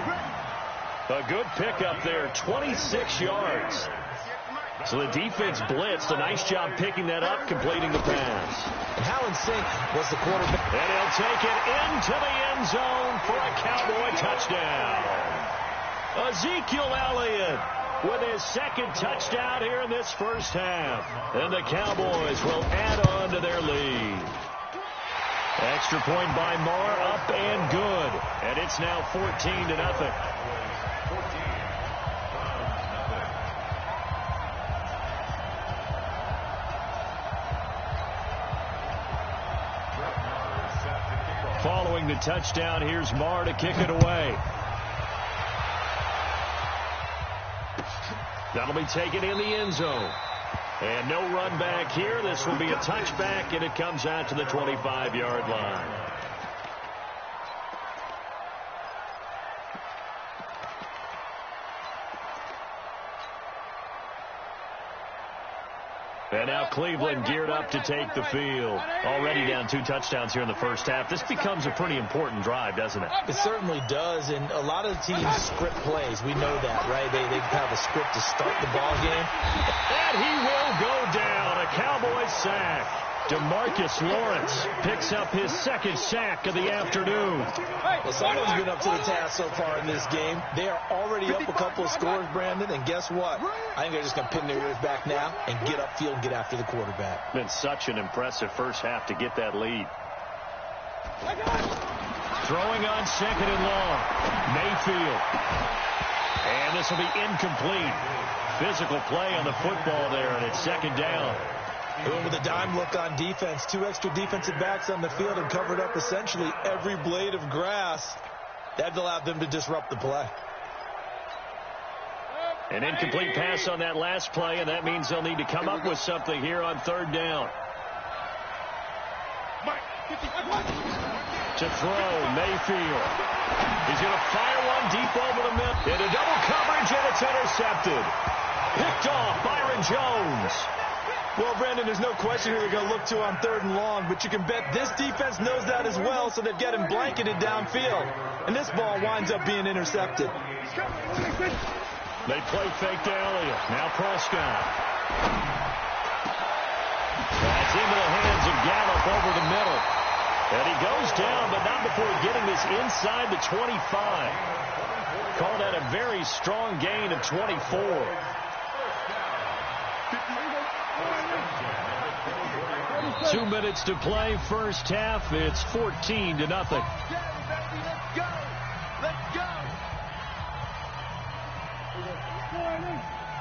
A good pickup there, 26 yards. So the defense blitzed. A nice job picking that up, completing the pass. And how in sync was the quarterback? And he'll take it into the end zone for a Cowboy touchdown. Ezekiel Elliott with his 2nd touchdown here in this first half. And the Cowboys will add on to their lead. Extra point by Marr, up and good. And it's now 14-0. Following the touchdown, here's Marr to kick it away. That'll be taken in the end zone. And no run back here. This will be a touchback, and it comes out to the 25-yard line. And now Cleveland geared up to take the field. Already down 2 touchdowns here in the first half. This becomes a pretty important drive, doesn't it? It certainly does, and a lot of teams script plays. We know that, right? They have a script to start the ball game. And he will go down. A Cowboys sack. DeMarcus Lawrence picks up his second sack of the afternoon. Well, someone's been up to the task so far in this game. They are already up a couple of scores, Brandon, and guess what? I think they're just going to pin their ears back now and get upfield and get after the quarterback. Been such an impressive first half to get that lead. Throwing on second and long. Mayfield. And this will be incomplete. Physical play on the football there, and it's second down. With a dime look on defense, 2 extra defensive backs on the field and covered up essentially every blade of grass. That allowed them to disrupt the play. An incomplete pass on that last play, and that means they'll need to come up with something here on third down. To throw, Mayfield. He's going to fire one deep over the middle. Into double coverage, and it's intercepted. Picked off, Byron Jones. Well, Brandon, there's no question who they're going to look to on third and long, but you can bet this defense knows that as well, so they've got him blanketed downfield. And this ball winds up being intercepted. They play fake to Elliott. Now Prescott. That's into the hands of Gallup over the middle. And he goes down, but not before getting this inside the 25. Call that a very strong gain of 24. 2 minutes to play, first half. It's 14-0. Let's go.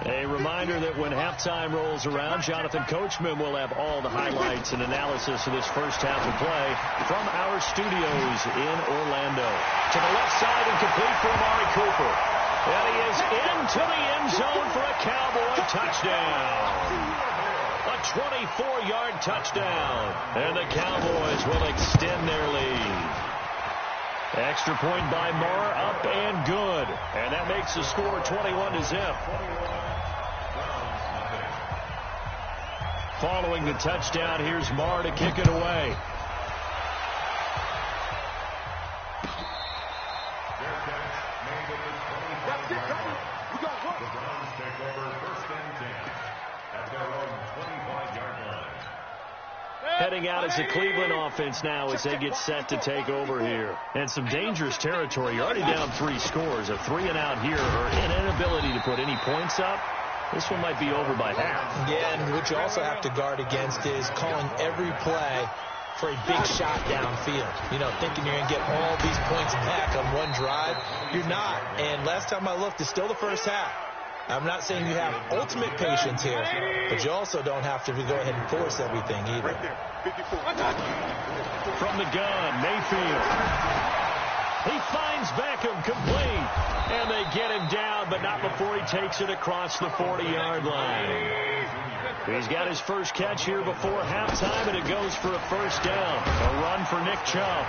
A reminder that when halftime rolls around, Jonathan Coachman will have all the highlights and analysis of this first half of play from our studios in Orlando. To the left side and complete for Amari Cooper. And he is into the end zone for a Cowboy touchdown. A 24-yard touchdown. And the Cowboys will extend their lead. Extra point by Marr, up and good. And that makes the score 21-0. Following the touchdown, here's Marr to kick it away. Heading out as the Cleveland offense now as they get set to take over here. And some dangerous territory. You're already down 3 scores. A 3-and-out here or an inability to put any points up. This one might be over by half. Yeah, and what you also have to guard against is calling every play for a big shot downfield. You know, thinking you're going to get all these points back on one drive. You're not. And last time I looked, it's still the first half. I'm not saying you have ultimate patience here, but you also don't have to go ahead and force everything either. From the gun, Mayfield. He finds Beckham complete. And they get him down, but not before he takes it across the 40-yard line. He's got his first catch here before halftime, and it goes for a first down. A run for Nick Chubb.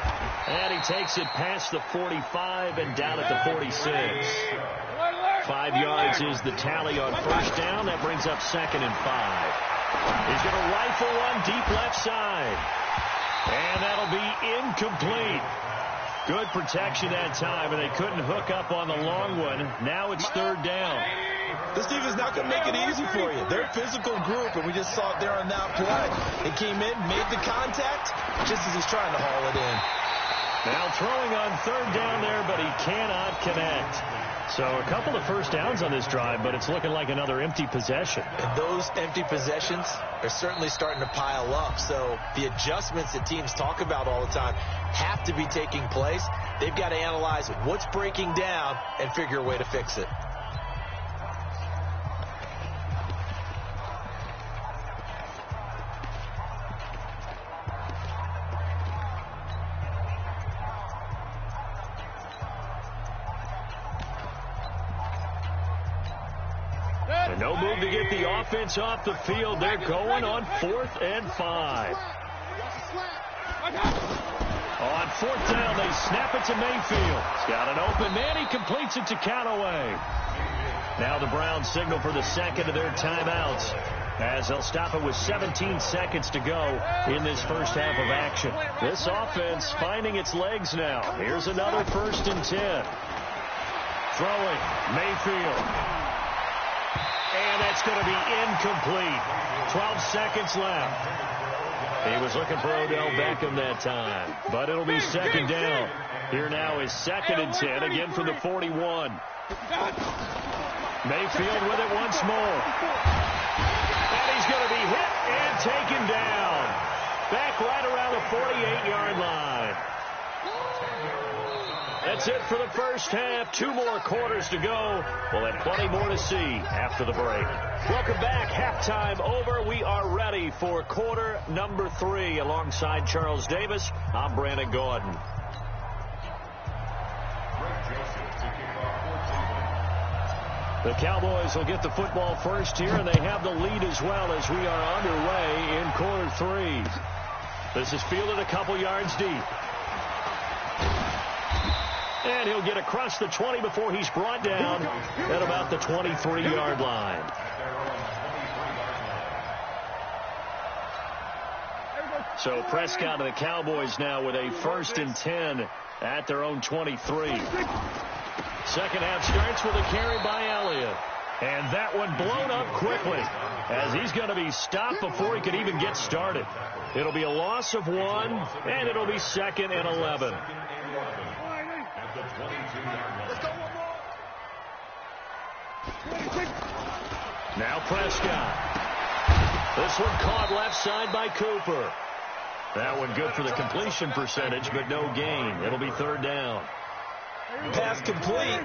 And he takes it past the 45 and down at the 46. 5 yards is the tally on first down. That brings up 2nd and 5. He's going to rifle one deep left side. And that'll be incomplete. Good protection that time, and they couldn't hook up on the long one. Now it's 3rd down. This defense is not going to make it easy for you. They're a physical group, and we just saw it there on that play. They came in, made the contact, just as he's trying to haul it in. Now throwing on 3rd down there, but he cannot connect. So a couple of first downs on this drive, but it's looking like another empty possession. And those empty possessions are certainly starting to pile up. So the adjustments that teams talk about all the time have to be taking place. They've got to analyze what's breaking down and figure a way to fix it. No move to get the offense off the field. They're going on 4th and 5. On 4th down, they snap it to Mayfield. He's got an open man. He completes it to Callaway. Now the Browns signal for the second of their timeouts. as they'll stop it with 17 seconds to go in this first half of action. This offense finding its legs now. Here's another 1st and 10. Throwing, Mayfield. And that's going to be incomplete. 12 seconds left. He was looking for Odell Beckham that time, but it'll be 2nd down. Here now is 2nd and 10, again from the 41. Mayfield with it once more. And he's going to be hit and taken down. Back right around the 48-yard line. That's it for the first half. 2 more quarters to go. We'll have plenty more to see after the break. Welcome back. Halftime over. We are ready for quarter number 3. Alongside Charles Davis, I'm Brandon Gordon. The Cowboys will get the football first here, and they have the lead as well as we are underway in quarter 3. This is fielded a couple yards deep. And he'll get across the 20 before he's brought down at about the 23-yard line. So Prescott and the Cowboys now with a 1st and 10 at their own 23. Second half starts with a carry by Elliott. And that one blown up quickly as he's going to be stopped before he can even get started. It'll be a loss of 1, and it'll be 2nd and 11. Now Prescott. This one caught left side by Cooper. That one good for the completion percentage, but no gain. It'll be 3rd down. Pass complete,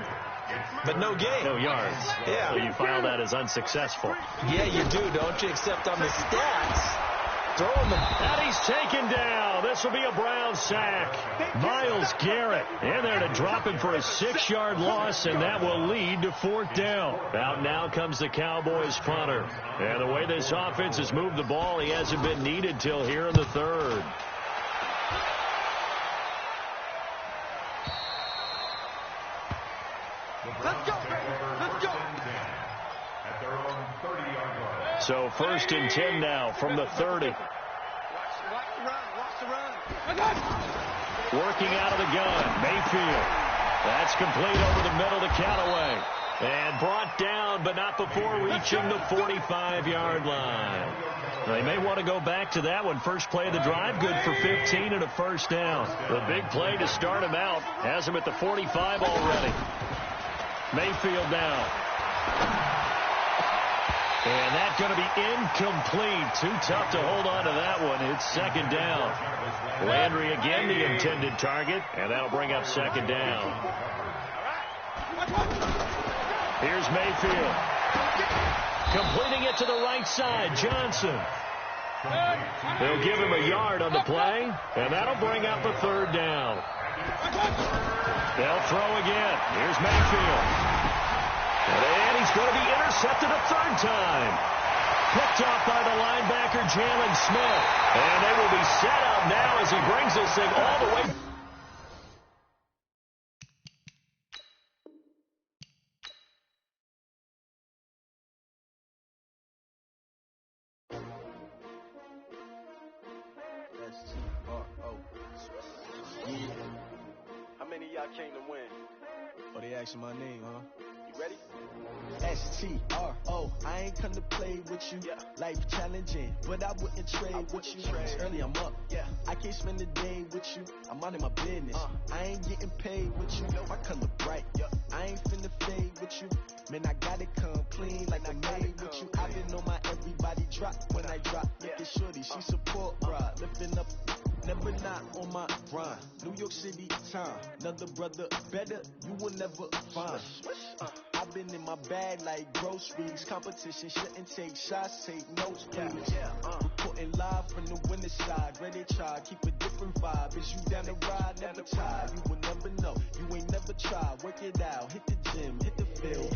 but no gain. No yards. Yeah. So you file that as unsuccessful. Yeah, you do, don't you? Except on the stats. Throwing them. And he's taken down. This will be a Brown sack. Myles Garrett in there to drop him for a 6-yard loss, and that will lead to 4th down. Out now comes the Cowboys punter. And the way this offense has moved the ball, he hasn't been needed till here in the 3rd. Let's go, baby. Let's go. At their own 30-yard line. So 1st and 10 now from the 30. Watch the run. Working out of the gun, Mayfield. That's complete over the middle to Callaway. And brought down, but not before reaching the 45-yard line. They may want to go back to that one. First play of the drive, good for 15 and a 1st down. The big play to start him out has him at the 45 already. Mayfield now. And that's going to be incomplete. Too tough to hold on to that one. It's 2nd down. Landry again the intended target, and that'll bring up 2nd down. Here's Mayfield. Completing it to the right side, Johnson. They'll give him a yard on the play, and that'll bring up a 3rd down. They'll throw again. Here's Mayfield. And he's going to be intercepted a 3rd time. Picked off by the linebacker, Jalen Smith. And they will be set up now as he brings this thing all the way. How many of y'all came to win? Oh, they asking my name, huh? You ready? S-T-R-O, I ain't come to play with you. Life challenging, but I wouldn't trade with you. It's early, I'm up. I can't spend the day with you. I'm minding my business. I ain't getting paid with you. My color bright. I ain't finna fade with you. Man, I gotta come clean like I made with you. I been on my everybody drop when I drop. Look at shorty, she support ride. Lifting up, never not on my grind. New York City time. Another brother better, you will never find. I've been in my bag like groceries. Competition shouldn't take shots, take notes, please. Reporting live from the winning side. Ready to try, keep a different vibe. Is you down the ride, never tired. You will never know, you ain't never tried. Work it out, hit the gym, hit the field.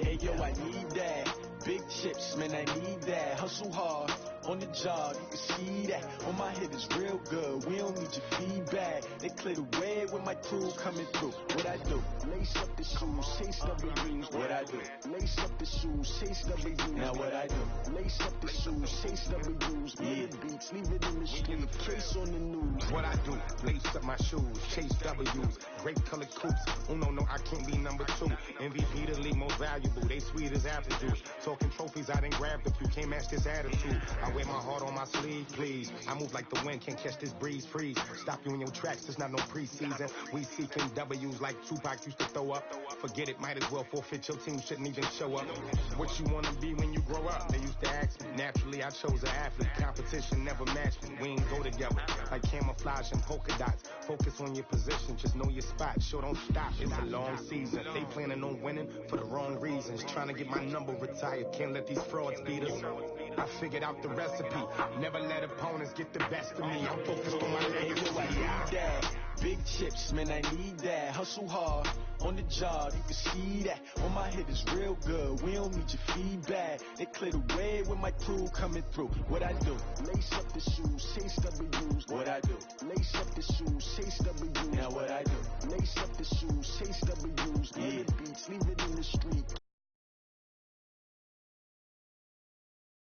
Hey, yo, I need that. Big chips, man, I need that. Hustle hard on the job, you can see that. On my head is real good, we don't need your feedback. They clear the way when my crew coming through. What I do? Lace up the shoes, chase W's. What I do? Lace up the shoes, chase W's. Now what I do? Lace up the shoes, chase W's. Yeah, beats, leave it in the street, case on the news. What I do? Lace up my shoes, chase W's. Great colored coops. Oh no, I can't be number 2. MVP the league most valuable. They sweet as apple juice. Talking trophies, I done grabbed a few. Can't match this attitude. I wear my heart on my sleeve, please. I move like the wind, can't catch this breeze, freeze. Stop you in your tracks, there's not no preseason. We seeking W's like Tupac used to throw up. Forget it, might as well forfeit. Your team shouldn't even show up. What you wanna be when you grow up? They used to ask me. Naturally, I chose an athlete. Competition never matched me. We ain't go together like camouflage and polka dots. Focus on your position, just know your spot. Sure, don't stop. It's a long season. They planning on winning for the wrong reasons. Trying to get my number retired. Can't let these frauds beat us. I figured out the recipe. Never let opponents get the best of me. I'm focused on my legacy. Big chips, man, I need that. Hustle hard on the job, you can see that. On my head is real good, we don't need your feedback. They clear the way when my crew coming through. What I do? Lace up the shoes, chase W's. What I do? Lace up the shoes, chase W's. Now what I do? Lace up the shoes, chase W's. Yeah, beats, leave it in the street.